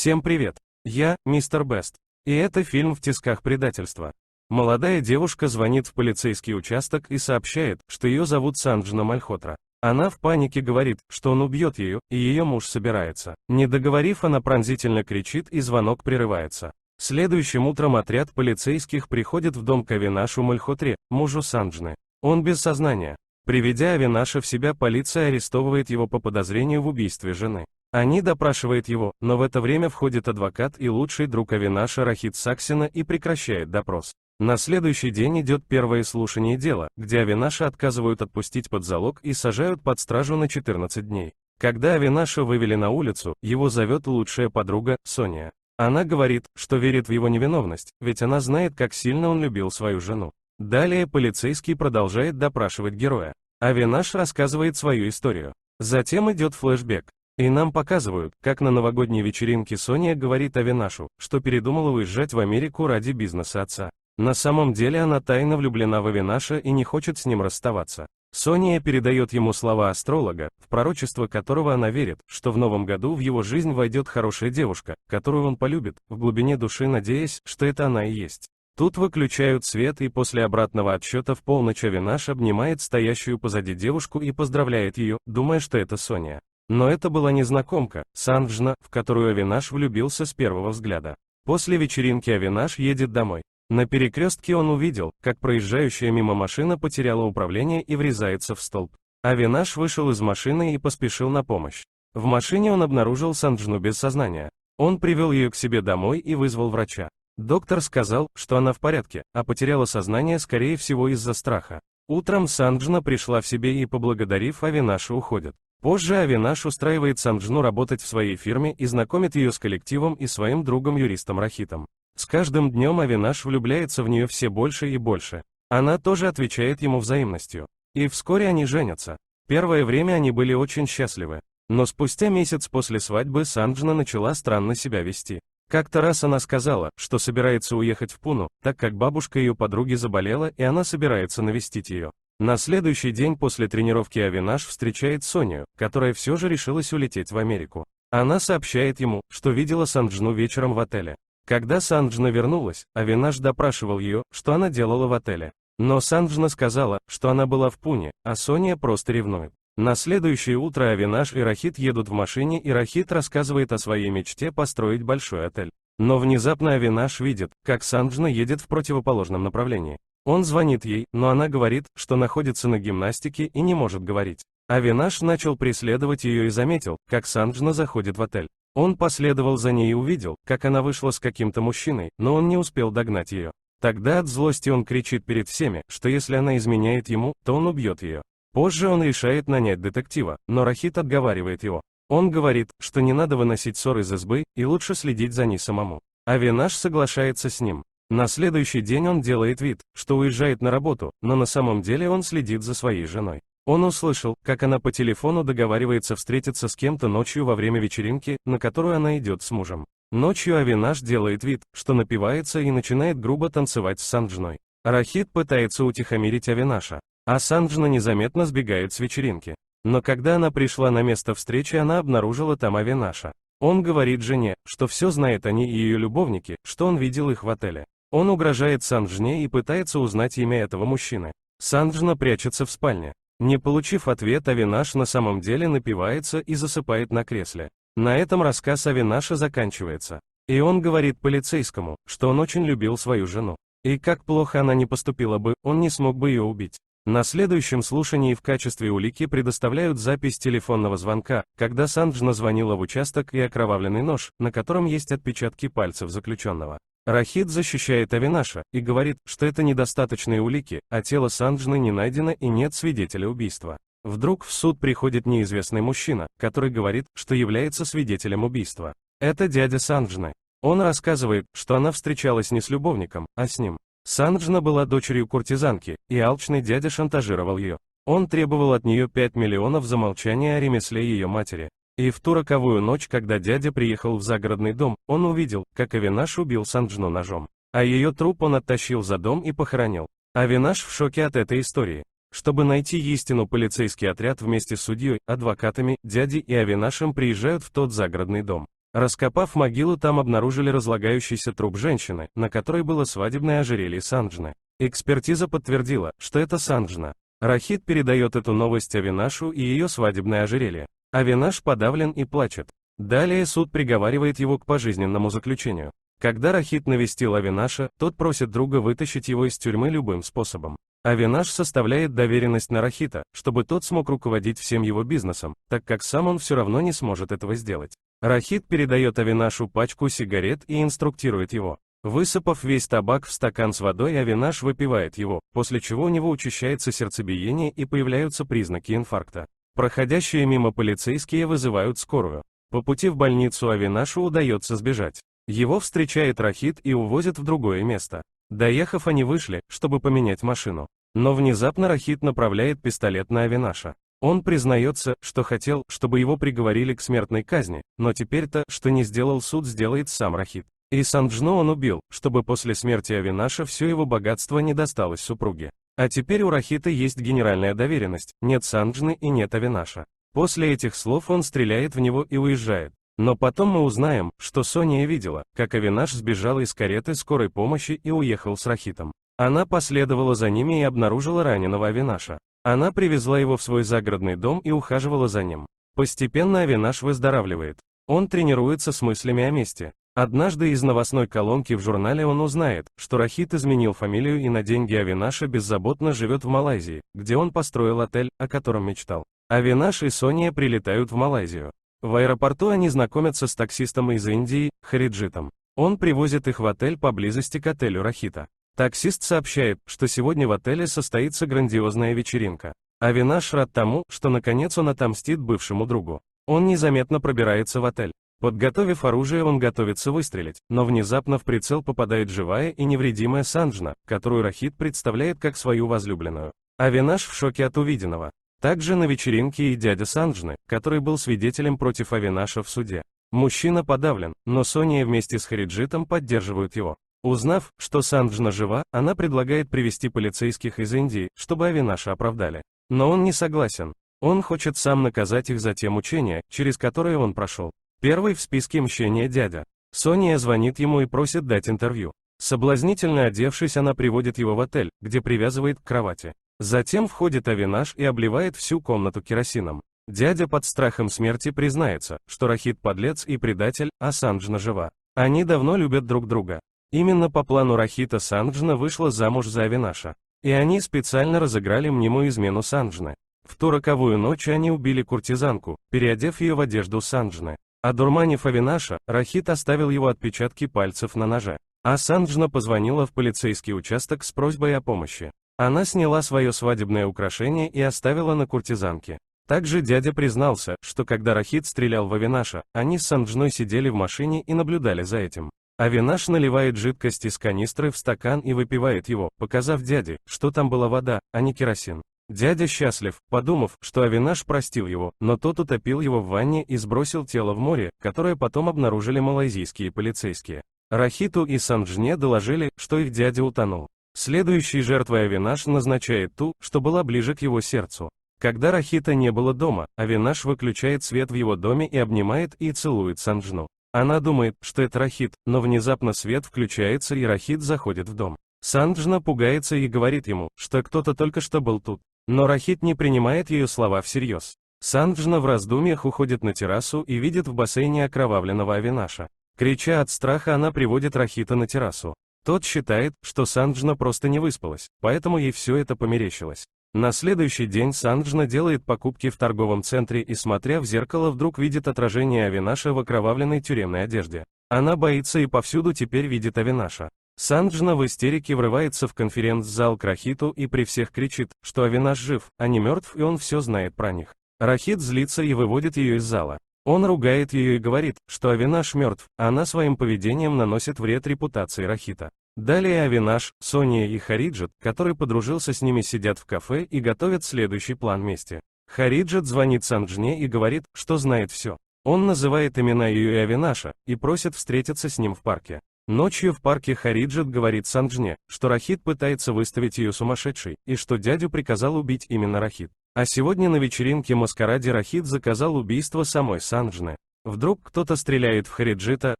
Всем привет! Я, мистер Бест. И это фильм «В тисках предательства». Молодая девушка звонит в полицейский участок и сообщает, что ее зовут Санджна Мальхотра. Она в панике говорит, что он убьет ее, и ее муж собирается. Не договорив, она пронзительно кричит, и звонок прерывается. Следующим утром отряд полицейских приходит в дом к Авинашу Мальхотре, мужу Санджны. Он без сознания. Приведя Авинаша в себя, полиция арестовывает его по подозрению в убийстве жены. Они допрашивают его, но в это время входит адвокат и лучший друг Авинаша Рахит Саксина и прекращает допрос. На следующий день идет первое слушание дела, где Авинаша отказывают отпустить под залог и сажают под стражу на 14 дней. Когда Авинаша вывели на улицу, его зовет лучшая подруга, Соня. Она говорит, что верит в его невиновность, ведь она знает, как сильно он любил свою жену. Далее полицейский продолжает допрашивать героя. Авинаш рассказывает свою историю. Затем идет флешбэк. И нам показывают, как на новогодней вечеринке Соня говорит Авинашу, что передумала уезжать в Америку ради бизнеса отца. На самом деле она тайно влюблена в Авинаша и не хочет с ним расставаться. Соня передает ему слова астролога, в пророчество которого она верит, что в новом году в его жизнь войдет хорошая девушка, которую он полюбит, в глубине души надеясь, что это она и есть. Тут выключают свет, и после обратного отсчета в полночь Авинаш обнимает стоящую позади девушку и поздравляет ее, думая, что это Соня. Но это была незнакомка, Санджна, в которую Авинаш влюбился с первого взгляда. После вечеринки Авинаш едет домой. На перекрестке он увидел, как проезжающая мимо машина потеряла управление и врезается в столб. Авинаш вышел из машины и поспешил на помощь. В машине он обнаружил Санджну без сознания. Он привел ее к себе домой и вызвал врача. Доктор сказал, что она в порядке, а потеряла сознание скорее всего из-за страха. Утром Санджна пришла в себе и, поблагодарив Авинаша, уходит. Позже Авинаш устраивает Санджну работать в своей фирме и знакомит ее с коллективом и своим другом-юристом Рахитом. С каждым днем Авинаш влюбляется в нее все больше и больше. Она тоже отвечает ему взаимностью. И вскоре они женятся. Первое время они были очень счастливы. Но спустя месяц после свадьбы Санджна начала странно себя вести. Как-то раз она сказала, что собирается уехать в Пуну, так как бабушка ее подруги заболела и она собирается навестить ее. На следующий день после тренировки Авинаш встречает Соню, которая все же решилась улететь в Америку. Она сообщает ему, что видела Санджну вечером в отеле. Когда Санджна вернулась, Авинаш допрашивал ее, что она делала в отеле. Но Санджна сказала, что она была в Пуне, а Соня просто ревнует. На следующее утро Авинаш и Рахит едут в машине, и Рахит рассказывает о своей мечте построить большой отель. Но внезапно Авинаш видит, как Санджна едет в противоположном направлении. Он звонит ей, но она говорит, что находится на гимнастике и не может говорить. Авинаш начал преследовать ее и заметил, как Санджна заходит в отель. Он последовал за ней и увидел, как она вышла с каким-то мужчиной, но он не успел догнать ее. Тогда от злости он кричит перед всеми, что если она изменяет ему, то он убьет ее. Позже он решает нанять детектива, но Рахит отговаривает его. Он говорит, что не надо выносить ссор из избы, и лучше следить за ней самому. Авинаш соглашается с ним. На следующий день он делает вид, что уезжает на работу, но на самом деле он следит за своей женой. Он услышал, как она по телефону договаривается встретиться с кем-то ночью во время вечеринки, на которую она идет с мужем. Ночью Авинаш делает вид, что напивается и начинает грубо танцевать с Санджной. Рахит пытается утихомирить Авинаша, а Санджна незаметно сбегает с вечеринки. Но когда она пришла на место встречи, она обнаружила там Авинаша. Он говорит жене, что все знает о ней и ее любовнике, что он видел их в отеле. Он угрожает Санджне и пытается узнать имя этого мужчины. Санджна прячется в спальне. Не получив ответ, Авинаш на самом деле напивается и засыпает на кресле. На этом рассказ Авинаша заканчивается. И он говорит полицейскому, что он очень любил свою жену. И как плохо она не поступила бы, он не смог бы ее убить. На следующем слушании в качестве улики предоставляют запись телефонного звонка, когда Санджна звонила в участок, и окровавленный нож, на котором есть отпечатки пальцев заключенного. Рахит защищает Авинаша и говорит, что это недостаточные улики, а тело Санджны не найдено и нет свидетеля убийства. Вдруг в суд приходит неизвестный мужчина, который говорит, что является свидетелем убийства. Это дядя Санджны. Он рассказывает, что она встречалась не с любовником, а с ним. Санджна была дочерью куртизанки, и алчный дядя шантажировал ее. Он требовал от нее 5 миллионов за молчание о ремесле ее матери. И в ту роковую ночь, когда дядя приехал в загородный дом, он увидел, как Авинаш убил Санджну ножом. А ее труп он оттащил за дом и похоронил. Авинаш в шоке от этой истории. Чтобы найти истину, полицейский отряд вместе с судьей, адвокатами, дядей и Авинашем приезжают в тот загородный дом. Раскопав могилу, там обнаружили разлагающийся труп женщины, на которой было свадебное ожерелье Санджны. Экспертиза подтвердила, что это Санджна. Рахит передает эту новость Авинашу и ее свадебное ожерелье. Авинаш подавлен и плачет. Далее суд приговаривает его к пожизненному заключению. Когда Рахит навестил Авинаша, тот просит друга вытащить его из тюрьмы любым способом. Авинаш составляет доверенность на Рахита, чтобы тот смог руководить всем его бизнесом, так как сам он все равно не сможет этого сделать. Рахит передает Авинашу пачку сигарет и инструктирует его. Высыпав весь табак в стакан с водой, Авинаш выпивает его, после чего у него учащается сердцебиение и появляются признаки инфаркта. Проходящие мимо полицейские вызывают скорую. По пути в больницу Авинашу удается сбежать. Его встречает Рахит и увозят в другое место. Доехав, они вышли, чтобы поменять машину. Но внезапно Рахит направляет пистолет на Авинаша. Он признается, что хотел, чтобы его приговорили к смертной казни, но теперь-то, что не сделал суд, сделает сам Рахит. И Санджну он убил, чтобы после смерти Авинаша все его богатство не досталось супруге. А теперь у Рахита есть генеральная доверенность, нет Санджны и нет Авинаша. После этих слов он стреляет в него и уезжает. Но потом мы узнаем, что Соня видела, как Авинаш сбежал из кареты скорой помощи и уехал с Рахитом. Она последовала за ними и обнаружила раненого Авинаша. Она привезла его в свой загородный дом и ухаживала за ним. Постепенно Авинаш выздоравливает. Он тренируется с мыслями о мести. Однажды из новостной колонки в журнале он узнает, что Рахит изменил фамилию и на деньги Авинаша беззаботно живет в Малайзии, где он построил отель, о котором мечтал. Авинаш и Соня прилетают в Малайзию. В аэропорту они знакомятся с таксистом из Индии, Хариджитом. Он привозит их в отель поблизости к отелю Рахита. Таксист сообщает, что сегодня в отеле состоится грандиозная вечеринка. Авинаш рад тому, что наконец он отомстит бывшему другу. Он незаметно пробирается в отель. Подготовив оружие, он готовится выстрелить, но внезапно в прицел попадает живая и невредимая Санджна, которую Рахит представляет как свою возлюбленную. Авинаш в шоке от увиденного. Также на вечеринке и дядя Санджны, который был свидетелем против Авинаша в суде. Мужчина подавлен, но Соня вместе с Хариджитом поддерживают его. Узнав, что Санджна жива, она предлагает привести полицейских из Индии, чтобы Авинаша оправдали. Но он не согласен. Он хочет сам наказать их за те мучения, через которые он прошел. Первый в списке мщения дядя. Соня звонит ему и просит дать интервью. Соблазнительно одевшись, она приводит его в отель, где привязывает к кровати. Затем входит Авинаш и обливает всю комнату керосином. Дядя под страхом смерти признается, что Рахит подлец и предатель, а Санджна жива. Они давно любят друг друга. Именно по плану Рахита Санджна вышла замуж за Авинаша. И они специально разыграли мнимую измену Санджны. В ту роковую ночь они убили куртизанку, переодев ее в одежду Санджны. Одурманив Авинаша, Рахит оставил его отпечатки пальцев на ноже. А Санджна позвонила в полицейский участок с просьбой о помощи. Она сняла свое свадебное украшение и оставила на куртизанке. Также дядя признался, что когда Рахит стрелял в Авинаша, они с Санджной сидели в машине и наблюдали за этим. Авинаш наливает жидкость из канистры в стакан и выпивает его, показав дяде, что там была вода, а не керосин. Дядя счастлив, подумав, что Авинаш простил его, но тот утопил его в ванне и сбросил тело в море, которое потом обнаружили малайзийские полицейские. Рахиту и Санджне доложили, что их дядя утонул. Следующей жертвой Авинаш назначает ту, что была ближе к его сердцу. Когда Рахита не было дома, Авинаш выключает свет в его доме и обнимает и целует Санджну. Она думает, что это Рахит, но внезапно свет включается и Рахит заходит в дом. Санджна пугается и говорит ему, что кто-то только что был тут. Но Рахит не принимает ее слова всерьез. Санджна в раздумьях уходит на террасу и видит в бассейне окровавленного Авинаша. Крича от страха, она приводит Рахита на террасу. Тот считает, что Санджна просто не выспалась, поэтому ей все это померещилось. На следующий день Санджна делает покупки в торговом центре и, смотря в зеркало, вдруг видит отражение Авинаша в окровавленной тюремной одежде. Она боится и повсюду теперь видит Авинаша. Санджна в истерике врывается в конференц-зал к Рахиту и при всех кричит, что Авинаш жив, а не мертв, и он все знает про них. Рахит злится и выводит ее из зала. Он ругает ее и говорит, что Авинаш мертв, а она своим поведением наносит вред репутации Рахита. Далее Авинаш, Соня и Хариджит, который подружился с ними, сидят в кафе и готовят следующий план мести. Хариджит звонит Санджне и говорит, что знает все. Он называет имена ее и Авинаша, и просит встретиться с ним в парке. Ночью в парке Хариджит говорит Санджне, что Рахит пытается выставить ее сумасшедшей, и что дядю приказал убить именно Рахит. А сегодня на вечеринке маскараде Рахит заказал убийство самой Санджны. Вдруг кто-то стреляет в Хариджита,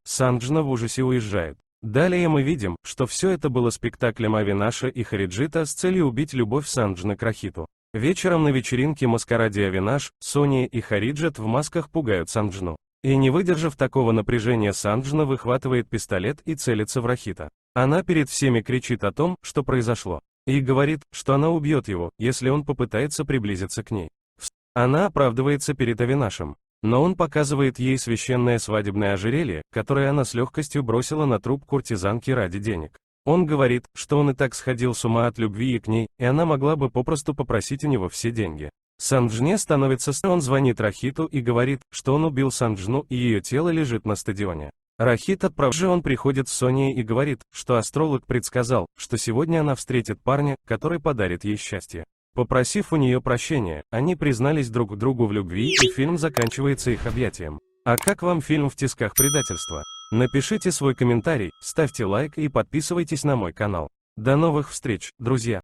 Санджна в ужасе уезжает. Далее мы видим, что все это было спектаклем Авинаша и Хариджита с целью убить любовь Санджны к Рахиту. Вечером на вечеринке маскараде Авинаш, Сония и Хариджит в масках пугают Санджну. И не выдержав такого напряжения, Санджна выхватывает пистолет и целится в Рахита. Она перед всеми кричит о том, что произошло, и говорит, что она убьет его, если он попытается приблизиться к ней. Она оправдывается перед Авинашем, но он показывает ей священное свадебное ожерелье, которое она с легкостью бросила на труп куртизанки ради денег. Он говорит, что он и так сходил с ума от любви и к ней, и она могла бы попросту попросить у него все деньги. Санджне становится стыдно, он звонит Рахиту и говорит, что он убил Санджну и ее тело лежит на стадионе. Рахит отправляется, он приходит с Соней и говорит, что астролог предсказал, что сегодня она встретит парня, который подарит ей счастье. Попросив у нее прощения, они признались друг другу в любви, и фильм заканчивается их объятием. А как вам фильм «В тисках предательства»? Напишите свой комментарий, ставьте лайк и подписывайтесь на мой канал. До новых встреч, друзья!